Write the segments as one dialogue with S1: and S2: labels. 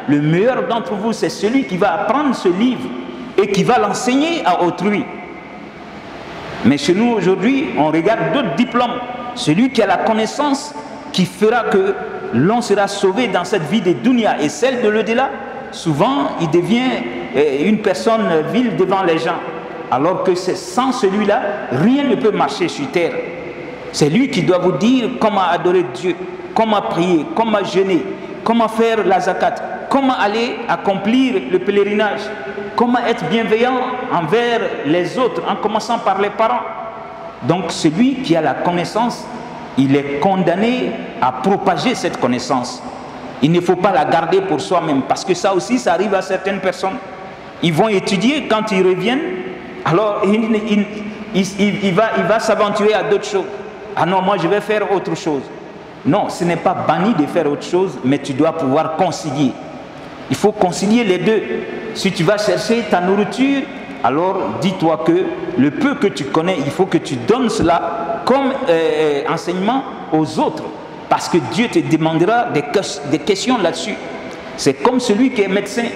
S1: Le meilleur d'entre vous, c'est celui qui va apprendre ce livre et qui va l'enseigner à autrui. Mais chez nous aujourd'hui, on regarde d'autres diplômes. Celui qui a la connaissance qui fera que l'on sera sauvé dans cette vie de dunya et celle de l'au-delà, souvent il devient une personne vile devant les gens. Alors que sans celui-là, rien ne peut marcher sur terre. C'est lui qui doit vous dire comment adorer Dieu, comment prier, comment jeûner, comment faire la zakat, comment aller accomplir le pèlerinage, comment être bienveillant envers les autres, en commençant par les parents. Donc celui qui a la connaissance, il est condamné à propager cette connaissance. Il ne faut pas la garder pour soi-même, parce que ça aussi, ça arrive à certaines personnes. Ils vont étudier, quand ils reviennent, alors il va s'aventurer à d'autres choses. Ah non, moi je vais faire autre chose. Non, ce n'est pas banni de faire autre chose, mais tu dois pouvoir concilier. Il faut concilier les deux. Si tu vas chercher ta nourriture, alors dis-toi que le peu que tu connais, il faut que tu donnes cela comme enseignement aux autres. Parce que Dieu te demandera des questions là-dessus. C'est comme celui qui est médecin.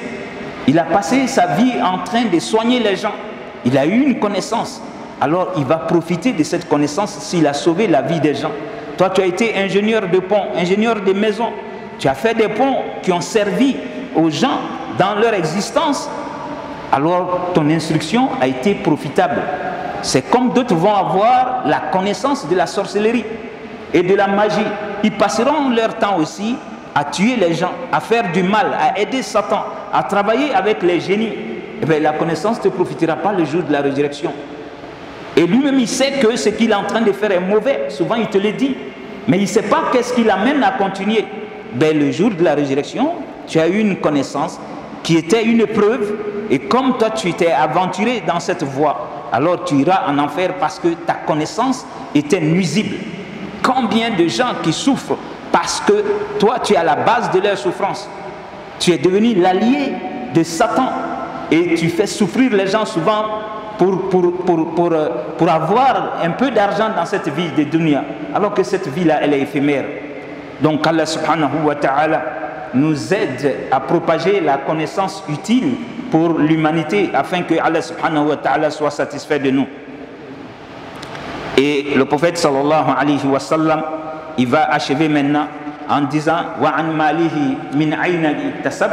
S1: Il a passé sa vie en train de soigner les gens. Il a eu une connaissance. Alors il va profiter de cette connaissance s'il a sauvé la vie des gens. Toi, tu as été ingénieur de pont, ingénieur de maison. Tu as fait des ponts qui ont servi aux gens dans leur existence. Alors ton instruction a été profitable. C'est comme d'autres vont avoir la connaissance de la sorcellerie et de la magie. Ils passeront leur temps aussi à tuer les gens, à faire du mal, à aider Satan, à travailler avec les génies. Eh bien, la connaissance ne te profitera pas le jour de la résurrection. Et lui-même, il sait que ce qu'il est en train de faire est mauvais. Souvent, il te le dit. Mais il ne sait pas qu'est-ce qui l'amène à continuer. Ben, le jour de la résurrection, tu as eu une connaissance qui était une preuve. Et comme toi, tu t'es aventuré dans cette voie, alors tu iras en enfer parce que ta connaissance était nuisible. Combien de gens qui souffrent parce que toi, tu es à la base de leur souffrance. Tu es devenu l'allié de Satan. Et tu fais souffrir les gens souvent pour avoir un peu d'argent dans cette vie de dunya, alors que cette vie-là, elle est éphémère. Donc Allah subhanahu wa ta'ala nous aide à propager la connaissance utile pour l'humanité, afin que Allah subhanahu wa ta'ala soit satisfait de nous. Et le prophète sallallahu alayhi wa sallam, il va achever maintenant en disant « Wa an malihi min ayna tasabba »